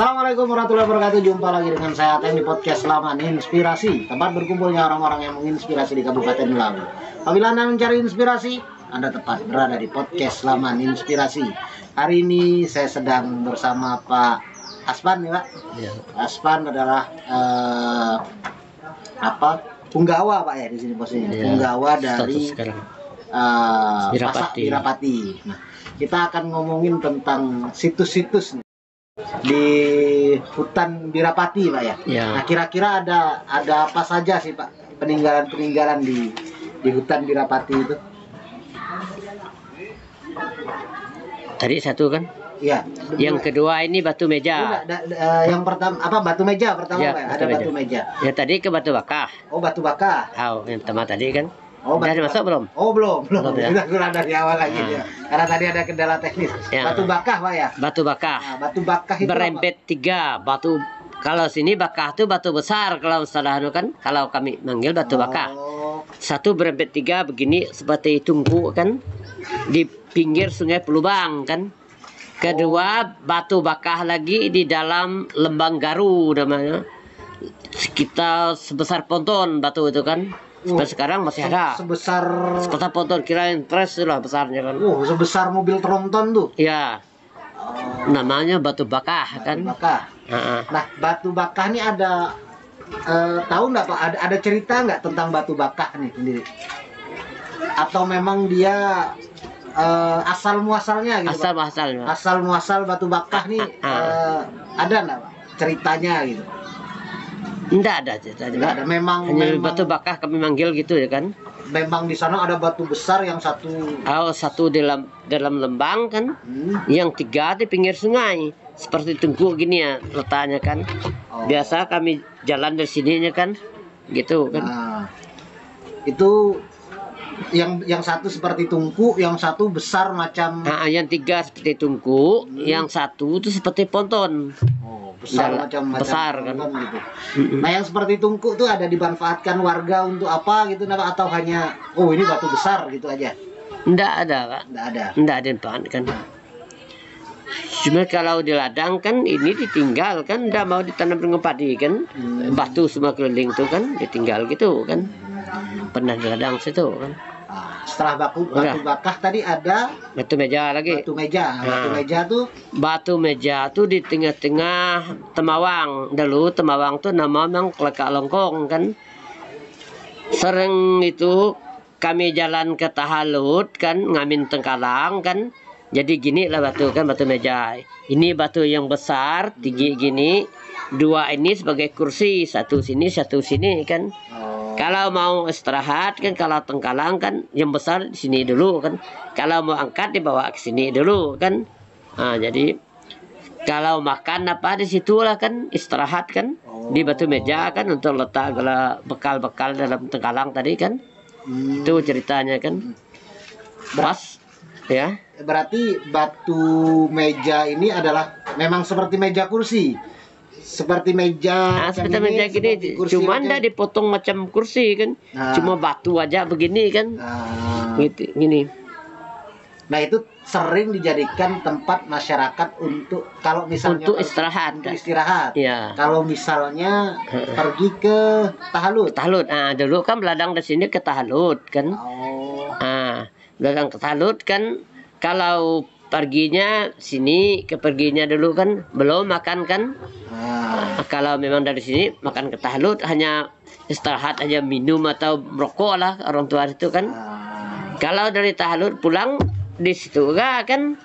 Assalamualaikum warahmatullahi wabarakatuh. Jumpa lagi dengan saya Ateng di podcast Laman Inspirasi, tempat berkumpulnya orang-orang yang menginspirasi di Kabupaten Melawi. Apabila Anda mencari inspirasi, Anda tepat berada di podcast Laman Inspirasi. Hari ini saya sedang bersama Pak Aspan, ya Pak. Ya. Aspan adalah punggawa Pak ya di sini posisinya. Ya, Punggawa dari Wirapati. Wirapati. Nah, kita akan ngomongin tentang situs-situs di hutan Wirapati Pak ya. Ya. Nah, kira-kira ada apa saja sih Pak peninggalan-peninggalan di hutan Wirapati itu? Tadi satu kan? Iya. Yang kedua ini batu meja. Yang pertama apa? Batu meja pertama Ya, Pak. batu Ada meja. batu meja. Ya tadi ke batu bakah. Oh, batu bakah. Oh, yang pertama tadi kan? Oh, Udah batu masuk belum? Oh, belum. Belum, ya? Kita kurang dari awal lagi Nah. ya. Karena tadi ada kendala teknis. Ya. Batu bakah Pak ya. Batu bakah. Nah, batu bakah itu Berempet tiga batu. Kalau sini bakah tuh batu besar. Kalau salah kan? Kalau kami manggil batu bakah. Oh, Satu berempet tiga begini seperti tungku kan? Di pinggir sungai Pelubang kan? Kedua batu bakah lagi di dalam lembang Garu namanya. Sekitar sebesar ponton batu itu kan. Sampai sekarang masih ada. sebesar Ponton kirain tres lah besarnya kan. sebesar mobil tronton tuh. Ya, Oh, namanya batu bakah batu kan. bakah. Heeh. Nah, batu bakah ini ada tahu nggak Pak? Ada cerita nggak tentang batu bakah nih sendiri? Atau memang dia asal muasalnya gitu? Asal Pak? muasalnya. Asal muasal batu bakah nih ada nggak Pak ceritanya gitu? Enggak ada cerita Nggak ada. Memang Hanya batu bakah kami manggil gitu ya kan. memang di sana ada batu besar yang satu. Oh, satu dalam lembang kan. Yang tiga di pinggir sungai. Seperti tungku gini ya letaknya kan. Oh. Biasa kami jalan dari sininya kan. Gitu kan. Nah, itu yang satu seperti tungku, yang satu besar macam. Nah, yang tiga seperti tungku, yang satu itu seperti ponton. Oh, besar macam besar kan. ponton gitu. Nah, yang seperti tungku tuh ada dimanfaatkan warga untuk apa gitu Pak? Atau hanya ini batu besar gitu aja? Enggak ada, Kak. Enggak ada. Enggak ada yang kan. Cuma kalau di ladang kan ini ditinggal kan, enggak mau ditanam dengan padi kan. Batu semua keliling tuh kan ditinggal gitu kan. Pernah di ladang situ kan. Nah, setelah batu Udah. bakah tadi ada Batu meja lagi. batu meja. Nah, batu Nah. meja tuh Batu meja tuh di tengah-tengah Temawang. Dulu Temawang tuh nama memang Kelekak Longkong kan. Sering itu kami jalan ke Tahalut kan, ngamin Tengkalang kan. Jadi gini lah batu kan, batu meja. Ini batu yang besar, tinggi gini. Dua ini sebagai kursi, satu sini kan. Kalau mau istirahat kan, kalau Tengkalang kan yang besar di sini dulu kan. Kalau mau angkat dibawa ke sini dulu kan. Nah, jadi kalau makan apa di situlah kan istirahat kan di batu meja kan untuk letak bekal-bekal dalam Tengkalang tadi kan. Itu ceritanya kan. Pas ya. berarti batu meja ini adalah memang seperti meja kursi. Seperti meja Nah, seperti meja gini, seperti kursi cuma macam- ndak dipotong macam kursi kan. Nah. Cuma batu aja begini kan. Nah, Gitu, gini. nah, itu sering dijadikan tempat masyarakat untuk kalau misalnya Untuk istirahat. untuk istirahat. Ya. Kalau misalnya pergi ke Tahalut. Tahalut. Ah, dulu kan beladang di sini ke Tahalut kan. Oh, Ah, beladang ke Tahalut kan. Kalau perginya sini, keperginya dulu kan belum makan kan. nah, Kalau memang dari sini makan ke Tahalut hanya istirahat aja, minum atau merokok lah orang tua itu kan. nah, Kalau dari Tahalut pulang di situ juga kan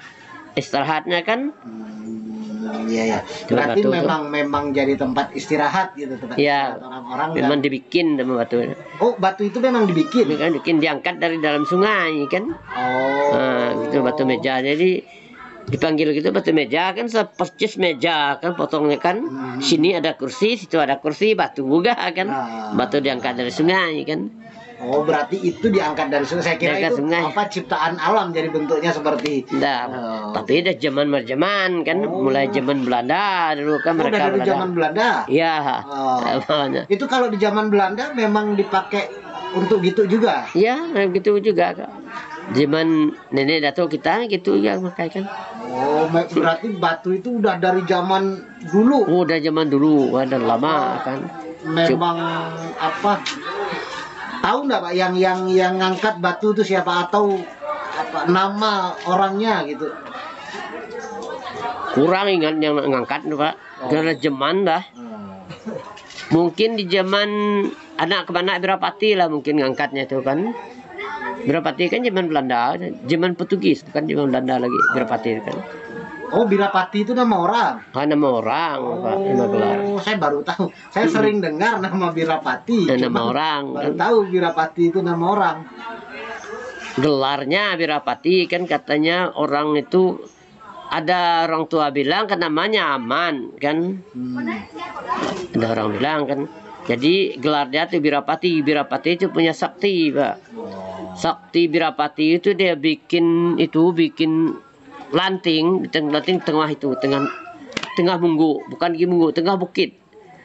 istirahatnya kan. iya ya. Coba Berarti batu tuh. memang jadi tempat istirahat gitu tempat Ya, istirahat orang-orang. memang dibikin sama batu. Oh, batu itu memang dibikin. Ini kan bikin diangkat dari dalam sungai kan. Oh, Nah, gitu batu meja. Jadi dipanggil gitu batu meja kan sepercis meja kan potongnya kan. Sini ada kursi, situ ada kursi, batu juga kan. Ah. Batu diangkat dari sungai kan. Oh, berarti itu diangkat dari sungai. Saya kira Diangkat itu sungai. apa ciptaan alam jadi bentuknya seperti. Nah, Oh. tapi udah zaman kan, mulai zaman Belanda dulu kan Oh, udah mereka dari zaman Belanda. Iya. Oh. Namanya. Itu kalau di zaman Belanda memang dipakai untuk gitu juga. Ya, gitu juga Kak. Zaman nenek datuk kita gitu ya makanya kan. Oh, berarti batu itu udah dari zaman dulu. Oh, udah zaman dulu, udah lama kan. Memang apa? Tahu nggak Pak yang ngangkat batu itu siapa atau apa nama orangnya gitu? Kurang ingat yang ngangkat tuh, Pak. Karena zaman dah. Mungkin di zaman anak kemana Birapati lah mungkin ngangkatnya itu kan. Birapati kan zaman Belanda, zaman Portugis bukan zaman Belanda lagi Birapati kan. Oh, Birapati itu nama orang. Nama orang, Pak, nama gelar. Oh, saya baru tahu. Saya sering dengar nama Birapati. Nama orang. Baru tahu Birapati itu nama orang. Gelarnya Birapati kan katanya orang itu ada orang tua bilang kan namanya Aman kan. Ada orang bilang kan. Jadi gelarnya itu Birapati. Birapati itu punya sakti, Pak. Sakti Birapati itu dia bikin lanting tengah itu tengah munggu, bukan di munggu, tengah bukit.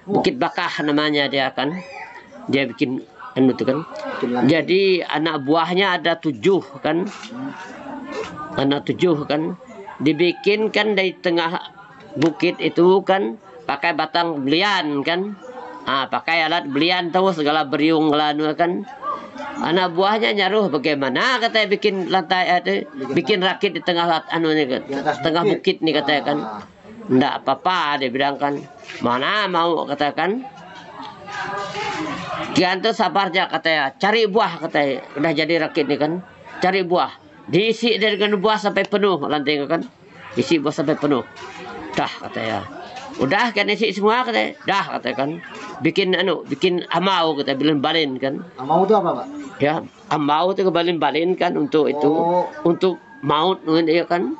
Bukit Bakah namanya dia kan. Dia bikin itu kan. Jadi anak buahnya ada 7 kan. Anak 7 kan. Dibikin kan dari tengah bukit itu kan pakai batang belian kan. Pakai alat belian tahu segala beriung lanu kan. Anak buahnya nyaruh bagaimana katanya bikin lantai itu, bikin rakit di tengah tengah bukit nih katanya kan. Enggak apa-apa dia bilang kan. Mana mau katakan. Kian tuh sabarnya katanya, cari buah katanya. Udah jadi rakit nih kan. Cari buah. Diisi dengan buah sampai penuh lantai kan. Isi buah sampai penuh. Dah katanya. Udah kan isi semua katanya. Dah katanya kan. Bikin amau kita balin kan. Amau itu apa, Pak? Ya, amau itu kebalin-balin kan untuk itu, untuk maut ya kan.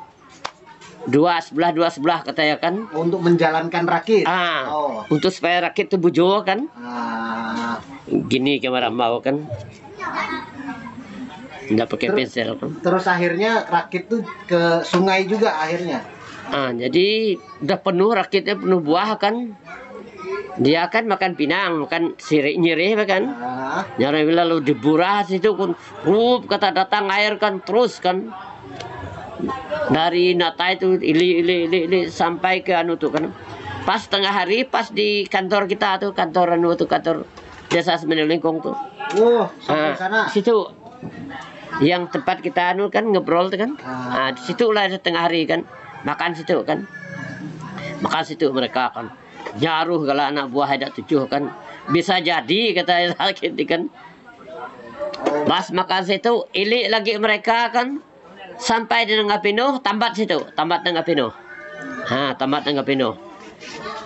Dua sebelah katanya kan. Untuk menjalankan rakit. Untuk supaya rakit itu bujur kan. Gini kamera amau kan. Nggak pakai pensel kan. Terus akhirnya rakit tuh ke sungai juga akhirnya. Jadi udah penuh rakitnya, penuh buah kan. Dia kan makan pinang, makan sirih nyirih kan. Nyari lalu diburas itu kan, kata datang air kan terus kan. Dari nata itu ili sampai ke anu tuh kan. Pas tengah hari, pas di kantor kita tuh, kantor desa Semenelingkong tuh. Sampai sana. Situ yang tempat kita anu kan ngobrol tuh kan. Di situ lah tengah hari kan. Makan situ kan. Makan situ mereka kan. Nyaruh kalau anak buah ada 7 kan. Bisa jadi kata sakit kan. Pas makan situ ilik lagi mereka kan. Sampai di tengah pinuh tambat situ, tambat tengah pinuh. Tambat tengah pinuh.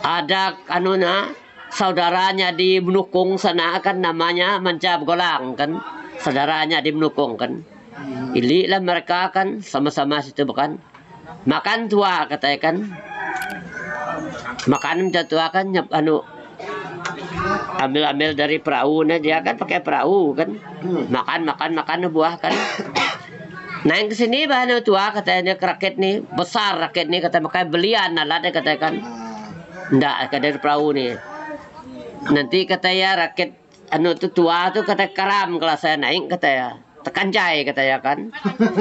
Ada kanuna saudaranya di Menukung sana kan namanya Mancab Golang kan. Saudaranya di Menukung kan. Ilik lah mereka kan sama-sama situ bukan. Makan tua katanya kan. Makan tua kan ambil dari perahu dia kan pakai perahu kan. Makan buah kan. Naik ke sini bahan tua katanya rakit nih besar rakit nih kata pakai belian lah dia katakan. Ndak dari perahu nih. Nanti katanya rakit itu tua tuh kata karam kalau saya naik katanya. Tekancai katanya kan.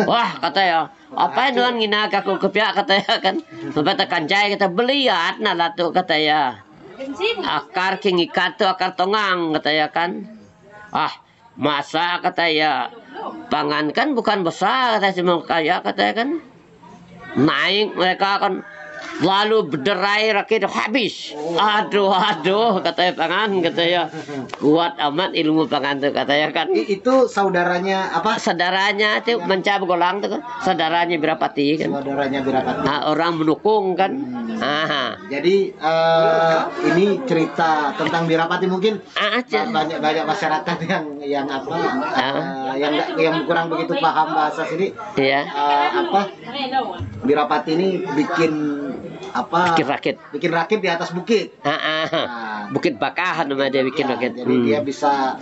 Wah katanya apa doan ngina aku kepiak katanya kan. Sampai tekancai kita beliat lah tuh katanya. Akar king ikat tuh akar tongang katanya kan. Masa katanya pangan kan bukan besar katanya cuma kaya katanya kan. Naik mereka kan lalu berderai rakit habis. Aduh katanya pangan katanya kuat amat ilmu pangan tuh katanya kan. Itu saudaranya apa? Saudaranya itu Mancab Golang tuh kan. Saudaranya Birapati kan. Saudaranya Birapati. Orang Menukung kan. Jadi ini cerita tentang Birapati mungkin banyak masyarakat yang kurang begitu paham bahasa sini. Iya. Birapati ini bikin bikin rakit di atas bukit. Bukit Bakah namanya dia bikin rakit. Jadi dia bisa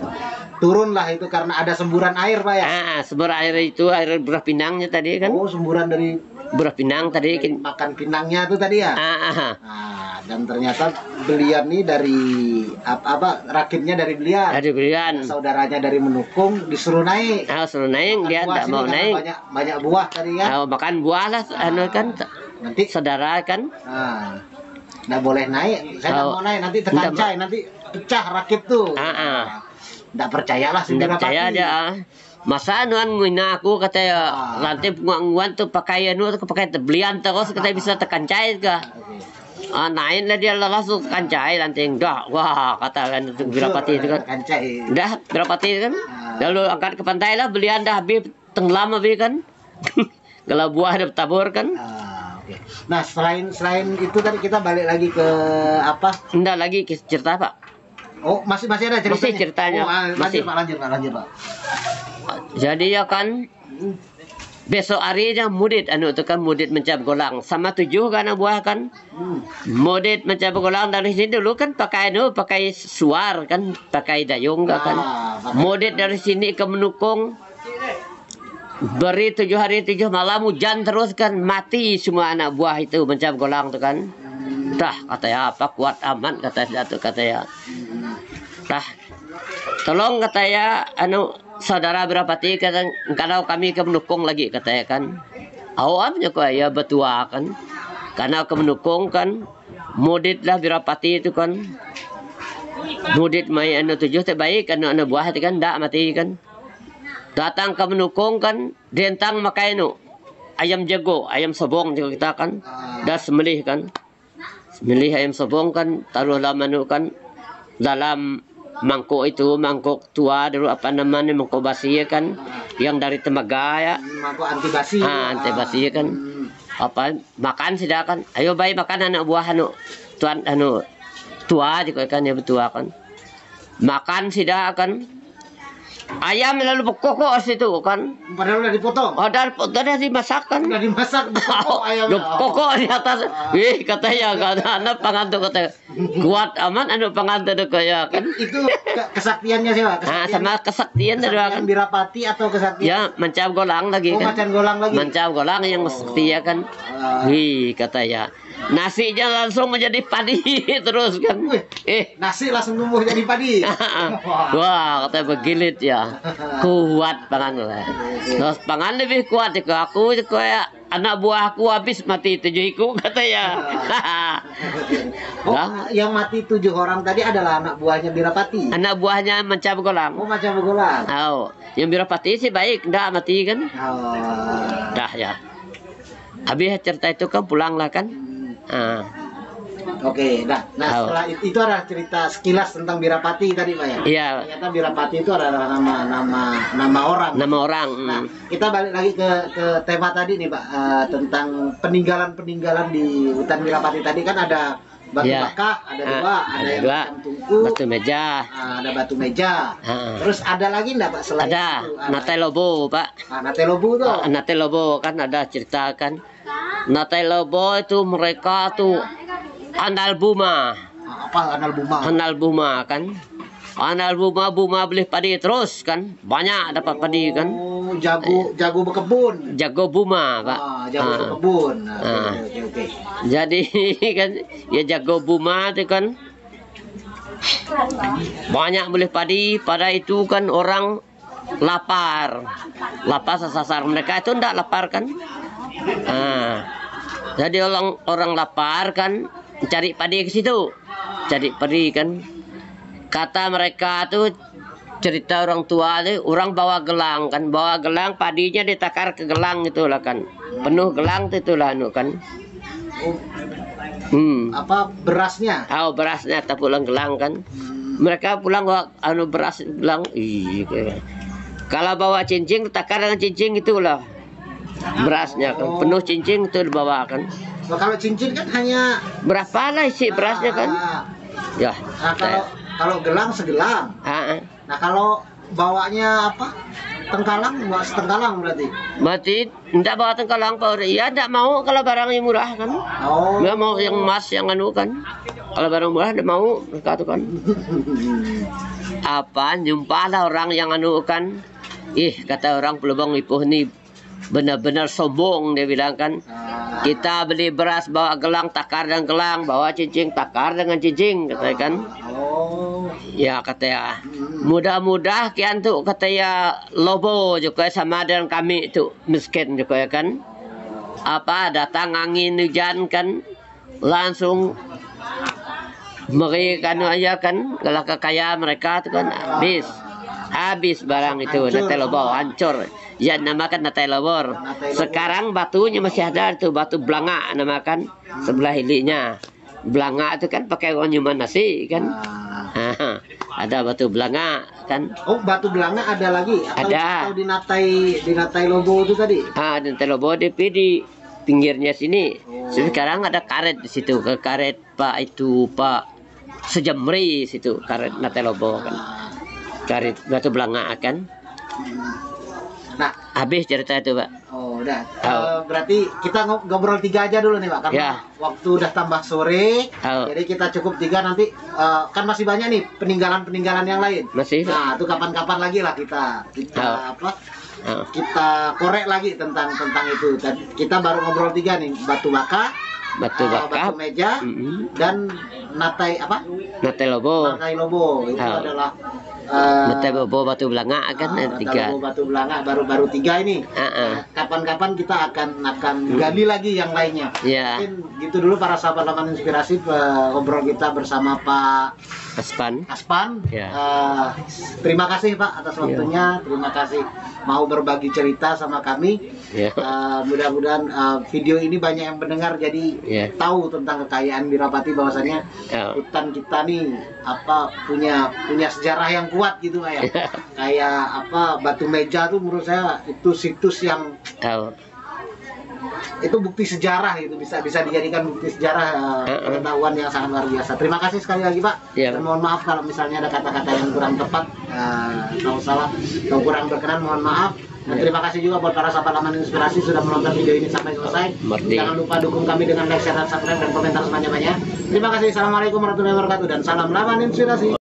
turun lah itu karena ada semburan air, Pak ya. Semburan air itu air buah pinangnya tadi kan. Semburan dari buah pinang tadi makan pinangnya itu tadi ya. Dan ternyata belian ini dari rakitnya dari Belian. Dari Belian. Saudaranya dari Menukung disuruh naik. Suruh naik, dia Buah tidak sini mau karena naik. Banyak buah tadi kan. Makan buah lah, kan Nanti saudara kan. nggak boleh naik. Saya nggak mau naik, nanti terkancai, nanti pecah rakit tuh. Nggak percayalah si Tidak Wirapati. percaya dia. Masa anuan ngina aku katanya nanti penguan tuh pakai anu pakai Belian terus kita bisa terkancai kah? Naik lah dia langsung kancai nanti enggak. Wah kata kan itu Wirapati itu kan. Kancai. Dah Wirapati kan. Lalu angkat ke pantai lah Belian dah habis tenggelam habis kan. Kalau buah ada tabur kan. Oke. Nah selain itu tadi kita balik lagi ke apa? Enggak lagi cerita Pak. Oh masih ada ceritanya. Masih ceritanya. Lanjut Pak. Jadi ya kan besok harinya mudit anu itu kan mudit mencap golang sama 7 kan buah kan. Mudit mencap golang dari sini dulu kan pakai suar kan pakai dayung kan. Mudit dari sini ke Menukung beri 7 hari 7 malam hujan terus kan mati semua anak buah itu mencap golang tuh kan. Dah katanya apa kuat aman kata satu katanya. Dah tolong katanya saudara Wirapati kata kalau kami ke Menukung lagi katanya kan. Awamnya kok ya betua kan. Karena ke Menukung kan mudit lah Wirapati itu kan. Mudit mai 7 terbaik kan anak buah itu kan ndak mati kan. Datang ke Menukung kan dentang makai ayam jago, ayam sobong juga kita kan. Dah sembelih kan. Sembelih ayam sobong kan taruh lama kan dalam mangkuk itu, mangkuk tua dulu apa namanya mangkuk basi kan yang dari temaga ya. Mangkuk anti basi. Anti basi kan. Apa makan sudah kan. Ayo bayi makan anak buah tuan tua juga kan ya betua kan. Makan sudah kan. Ayam lalu pokok situ kan. Padahal udah dipotong. Udah dimasak kan. Udah dimasak pokok ayamnya. Pokok di atas. Wih katanya anak pangantu kata kuat aman anu pangantu kaya kan. Itu kesaktiannya siapa? Sama kesaktian dari kan. Wirapati atau kesaktian? Ya mencap golang lagi kan. Macan golang lagi. Mencap golang yang setia kan. Wih katanya. Nasinya langsung menjadi padi terus kan. Nasi langsung tumbuh jadi padi. Wah, katanya begilit ya. Kuat pangan lah. Terus pangan lebih kuat juga aku kayak anak buahku habis mati 7 iku katanya. Yang mati 7 orang tadi adalah anak buahnya Wirapati. Anak buahnya mencap golang. Mencap golang. Yang Wirapati sih baik, ndak mati kan. Dah ya. Habis cerita itu kan pulanglah kan. Oke, nah setelah itu adalah cerita sekilas tentang Wirapati tadi Pak ya. Iya. Ternyata Wirapati itu adalah nama orang. Nama orang. Nah, kita balik lagi ke tema tadi nih Pak tentang peninggalan di hutan Wirapati tadi kan ada batu bakah, ada dua, ada yang macam tungku, batu meja, ada batu meja. Terus ada lagi enggak Pak selain itu? Nate Lobo Pak. Nate Lobo tuh. Nate Lobo kan ada cerita kan. Nate Lobo itu mereka tuh andal buma. Apa andal buma? Andal buma kan. Andal buma beli padi terus kan. Banyak dapat padi kan. Jago berkebun. Jago buma Pak. Jago berkebun. Oke. Jadi kan ya jago buma itu kan. Banyak beli padi. Pada itu kan orang lapar. Lapar sasar mereka itu enggak lapar kan. Jadi orang lapar kan cari padi ke situ, cari padi kan. Kata mereka tuh cerita orang tua tuh orang bawa gelang kan, bawa gelang padinya ditakar ke gelang itulah kan, penuh gelang itulah kan. Apa berasnya? Berasnya tak pulang gelang kan. Mereka pulang bawa beras gelang. Kalau bawa cincin takar dengan cincin itulah. Berasnya kan penuh cincin itu dibawa kan. Kalau cincin kan hanya berapa lah isi berasnya kan. Ya. Nah, kalau gelang segelang. Nah kalau bawanya apa? Tengkalang, bawa setengkalang berarti. Berarti enggak bawa tengkalang Pak. Iya enggak mau kalau barangnya murah kan. Enggak mau yang emas yang anu kan. Kalau barang murah enggak mau mereka tuh kan. Apa jumpalah orang yang anu kan. Kata orang pelubang ipuh nih benar-benar sombong dia bilang kan. Kita beli beras bawa gelang takar dan gelang, bawa cincin takar dengan cincin katanya kan. Ya katanya mudah-mudah kian tuh katanya lobo juga sama dengan kami itu miskin juga ya kan. Apa datang angin hujan kan langsung mereka aja kan kalau kekayaan mereka itu kan habis barang itu natai lobo hancur. Ya namakan natai lobor. Sekarang batunya masih ada itu batu belanga namakan sebelah hilinya. Belanga itu kan pakai nyuman nasi kan. Ada batu belanga kan. Oh, batu belanga ada lagi ada. Atau di natai lobo itu tadi? Di natai lobo di pinggirnya sini. Sekarang ada karet di situ, ke karet Pak Sejamri situ, karet natai lobo kan. Karet batu belanga kan. Nah, habis cerita itu, Pak. Oh, udah. Berarti kita ngobrol 3 aja dulu nih, Pak, karena waktu udah tambah sore. Jadi kita cukup 3 nanti kan masih banyak nih peninggalan yang lain. Masih. Nah, itu kapan-kapan lagi lah kita kita korek lagi tentang itu. Kita baru ngobrol 3 nih, batu baka, batu meja, dan natai lobo. Natai lobo itu adalah natai lobo batu belanga kan ada 3. Batu belanga baru 3 ini. Kapan-kapan kita akan gali lagi yang lainnya. Mungkin gitu dulu para sahabat Laman Inspirasi, ngobrol kita bersama Pak Aspan. Terima kasih Pak atas waktunya. Terima kasih mau berbagi cerita sama kami. Mudah-mudahan video ini banyak yang mendengar, jadi tahu tentang kekayaan Wirapati, bahwasanya hutan kita nih punya sejarah yang kuat gitu Pak ya. Kayak batu meja tuh menurut saya itu situs yang itu bukti sejarah, itu bisa dijadikan bukti sejarah, pengetahuan yang sangat luar biasa. Terima kasih sekali lagi Pak. Dan mohon maaf kalau misalnya ada kata-kata yang kurang tepat, atau salah atau kurang berkenan, mohon maaf. Dan terima kasih juga buat para sahabat Laman Inspirasi sudah menonton video ini sampai selesai. Jangan lupa dukung kami dengan like, share, dan subscribe, dan komentar sebanyak-banyaknya. Terima kasih. Assalamualaikum warahmatullahi wabarakatuh, dan salam Laman Inspirasi.